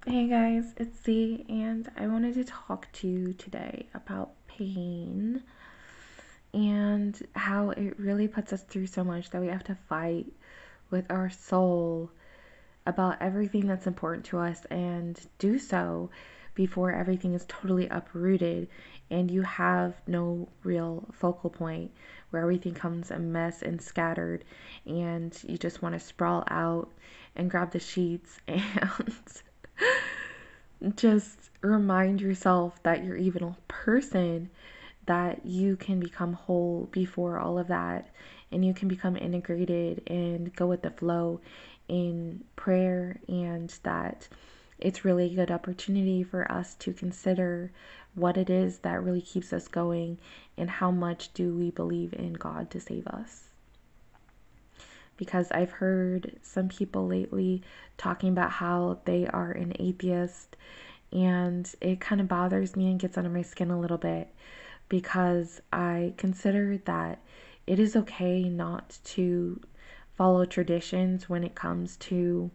Hey guys, it's Z, and I wanted to talk to you today about pain and how it really puts us through so much that we have to fight with our soul about everything that's important to us and do so before everything is totally uprooted and you have no real focal point where everything comes a mess and scattered and you just want to sprawl out and grab the sheets and just remind yourself that you're even a person, that you can become whole before all of that, and you can become integrated and go with the flow in prayer, and that it's really a good opportunity for us to consider what it is that really keeps us going and how much do we believe in God to save us. Because I've heard some people lately talking about how they are an atheist, and it kind of bothers me and gets under my skin a little bit because I consider that it is okay not to follow traditions when it comes to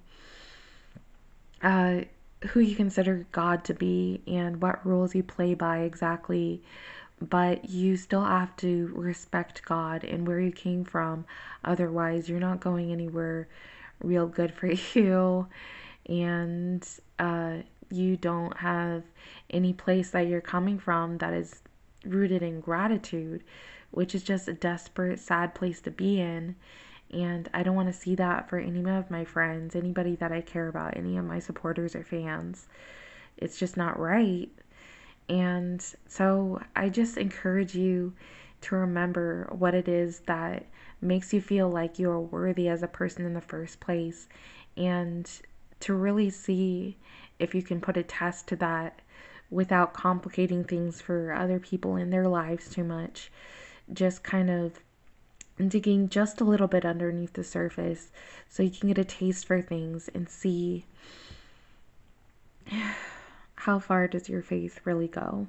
uh, who you consider God to be and what rules you play by exactly. But you still have to respect God and where you came from. Otherwise, you're not going anywhere real good for you. And you don't have any place that you're coming from that is rooted in gratitude, which is just a desperate, sad place to be in. And I don't want to see that for any of my friends, anybody that I care about, any of my supporters or fans. It's just not right. And so I just encourage you to remember what it is that makes you feel like you're worthy as a person in the first place, and to really see if you can put a test to that without complicating things for other people in their lives too much. Just kind of digging just a little bit underneath the surface so you can get a taste for things and see how far does your faith really go.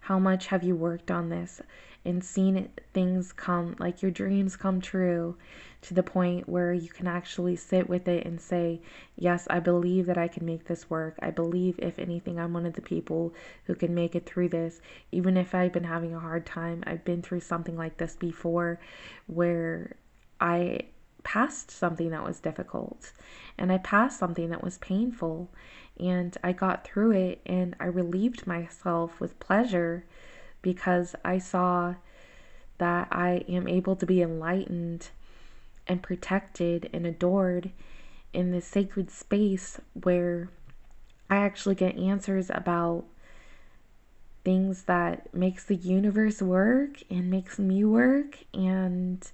How much have you worked on this and seen things come, like your dreams come true, to the point where you can actually sit with it and say, yes, I believe that I can make this work. I believe, if anything, I'm one of the people who can make it through this. Even if I've been having a hard time, I've been through something like this before where I passed something that was difficult and I passed something that was painful, and I got through it and I relieved myself with pleasure because I saw that I am able to be enlightened and protected and adored in this sacred space where I actually get answers about things that makes the universe work and makes me work and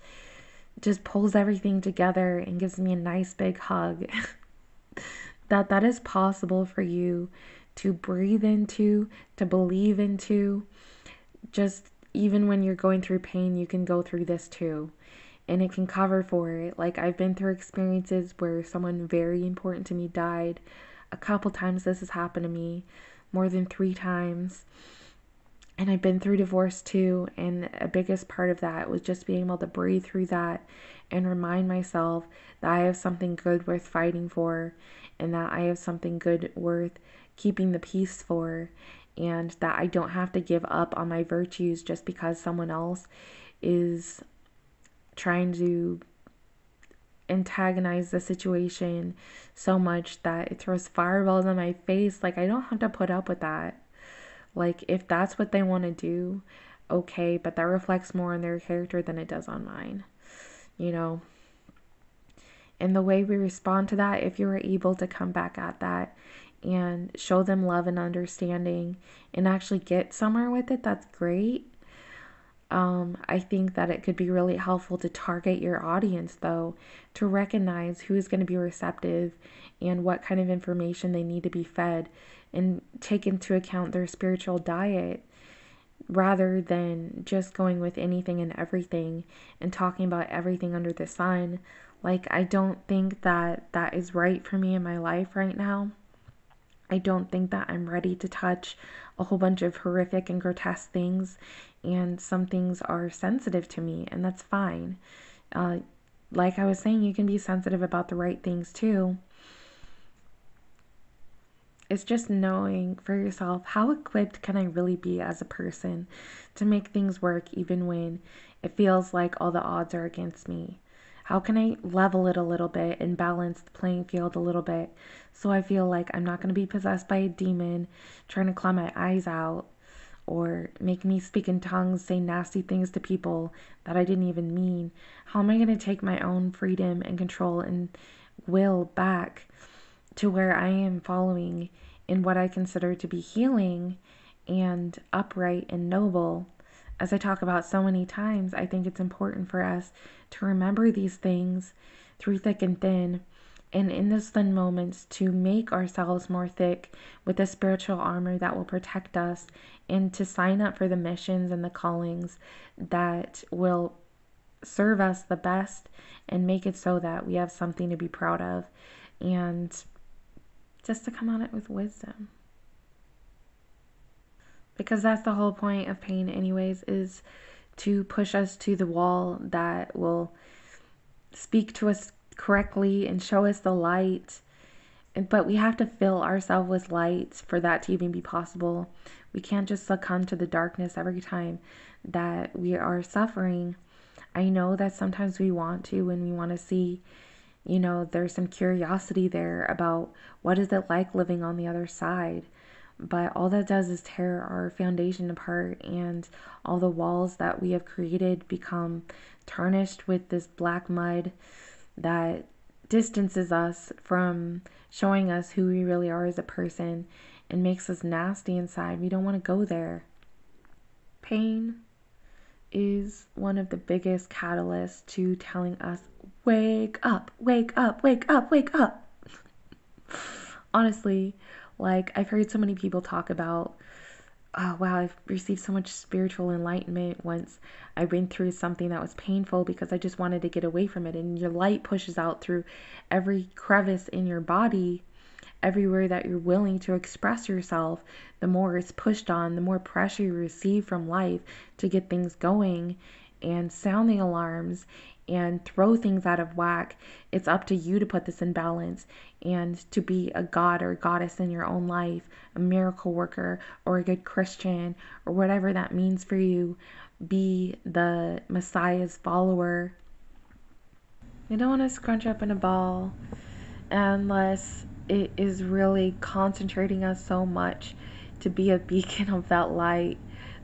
just pulls everything together and gives me a nice big hug. That is possible for you to breathe into, to believe into. Just even when you're going through pain, you can go through this too. And it can cover for it. Like, I've been through experiences where someone very important to me died. A couple times this has happened to me, more than 3 times. And I've been through divorce too. And a biggest part of that was just being able to breathe through that and remind myself that I have something good worth fighting for, and that I have something good worth keeping the peace for, and that I don't have to give up on my virtues just because someone else is trying to antagonize the situation so much that it throws fireballs in my face. Like, I don't have to put up with that. Like, if that's what they want to do, okay, but that reflects more on their character than it does on mine, you know? And the way we respond to that, if you're able to come back at that and show them love and understanding and actually get somewhere with it, that's great. I think that it could be really helpful to target your audience, though, to recognize who is going to be receptive and what kind of information they need to be fed, and take into account their spiritual diet rather than just going with anything and everything and talking about everything under the sun. Like, I don't think that that is right for me in my life right now. I don't think that I'm ready to touch a whole bunch of horrific and grotesque things, and some things are sensitive to me, and that's fine. Uh, like I was saying, you can be sensitive about the right things too. It's just knowing for yourself, how equipped can I really be as a person to make things work even when it feels like all the odds are against me? How can I level it a little bit and balance the playing field a little bit so I feel like I'm not going to be possessed by a demon trying to claw my eyes out or make me speak in tongues, say nasty things to people that I didn't even mean? How am I going to take my own freedom and control and will back to where I am following in what I consider to be healing and upright and noble? As I talk about so many times, I think it's important for us to remember these things through thick and thin, and in those thin moments to make ourselves more thick with the spiritual armor that will protect us, and to sign up for the missions and the callings that will serve us the best and make it so that we have something to be proud of, and just to come at it with wisdom. Because that's the whole point of pain anyways, is to push us to the wall that will speak to us correctly and show us the light. But we have to fill ourselves with light for that to even be possible. We can't just succumb to the darkness every time that we are suffering. I know that sometimes we want to, and we want to see, there's some curiosity there about what is it like living on the other side. But all that does is tear our foundation apart, and all the walls that we have created become tarnished with this black mud that distances us from showing us who we really are as a person and makes us nasty inside. We don't want to go there. Pain is one of the biggest catalysts to telling us, wake up, wake up, wake up, wake up. Honestly, like, I've heard so many people talk about, oh wow, I've received so much spiritual enlightenment once I went through something that was painful because I just wanted to get away from it. And your light pushes out through every crevice in your body, everywhere that you're willing to express yourself. The more it's pushed on, the more pressure you receive from life to get things going and sound the alarms and throw things out of whack. It's up to you to put this in balance and to be a god or goddess in your own life, a miracle worker or a good Christian or whatever that means for you. Be the Messiah's follower. You don't want to scrunch up in a ball unless it is really concentrating us so much to be a beacon of that light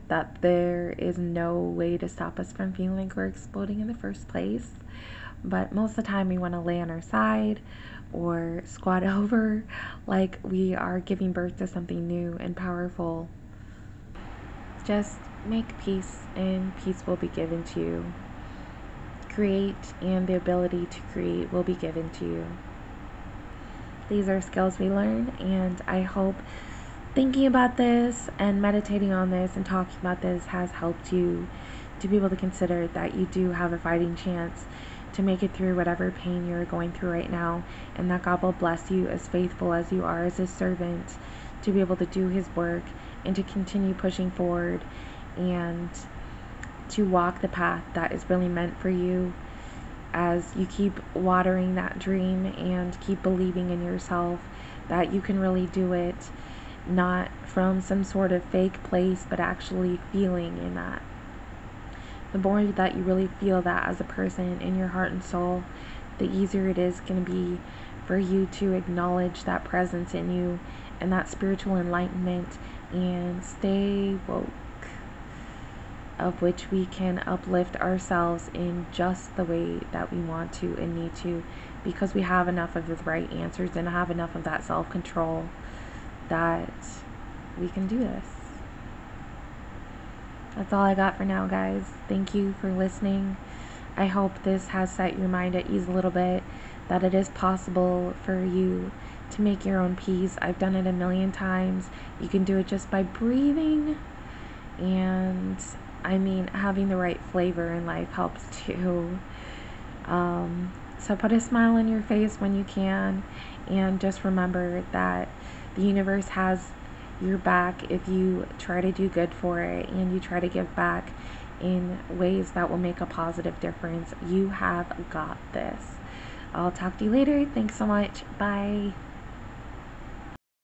that there is no way to stop us from feeling like we're exploding in the first place. But most of the time we want to lay on our side or squat over like we are giving birth to something new and powerful. Just make peace, and peace will be given to you. Create, and the ability to create will be given to you. These are skills we learn, and I hope thinking about this and meditating on this and talking about this has helped you to be able to consider that you do have a fighting chance to make it through whatever pain you're going through right now, and that God will bless you as faithful as you are as His servant to be able to do His work and to continue pushing forward and to walk the path that is really meant for you as you keep watering that dream and keep believing in yourself that you can really do it, not from some sort of fake place, but actually feeling in that. The more that you really feel that as a person in your heart and soul, the easier it is going to be for you to acknowledge that presence in you and that spiritual enlightenment and stay woke, of which we can uplift ourselves in just the way that we want to and need to, because we have enough of the right answers and have enough of that self-control that we can do this. That's all I got for now, guys. Thank you for listening. I hope this has set your mind at ease a little bit, that it is possible for you to make your own peace. I've done it a million times. You can do it just by breathing, and having the right flavor in life helps too. So put a smile on your face when you can, and just remember that the universe has your back if you try to do good for it and you try to give back in ways that will make a positive difference. You have got this. I'll talk to you later. Thanks so much. Bye.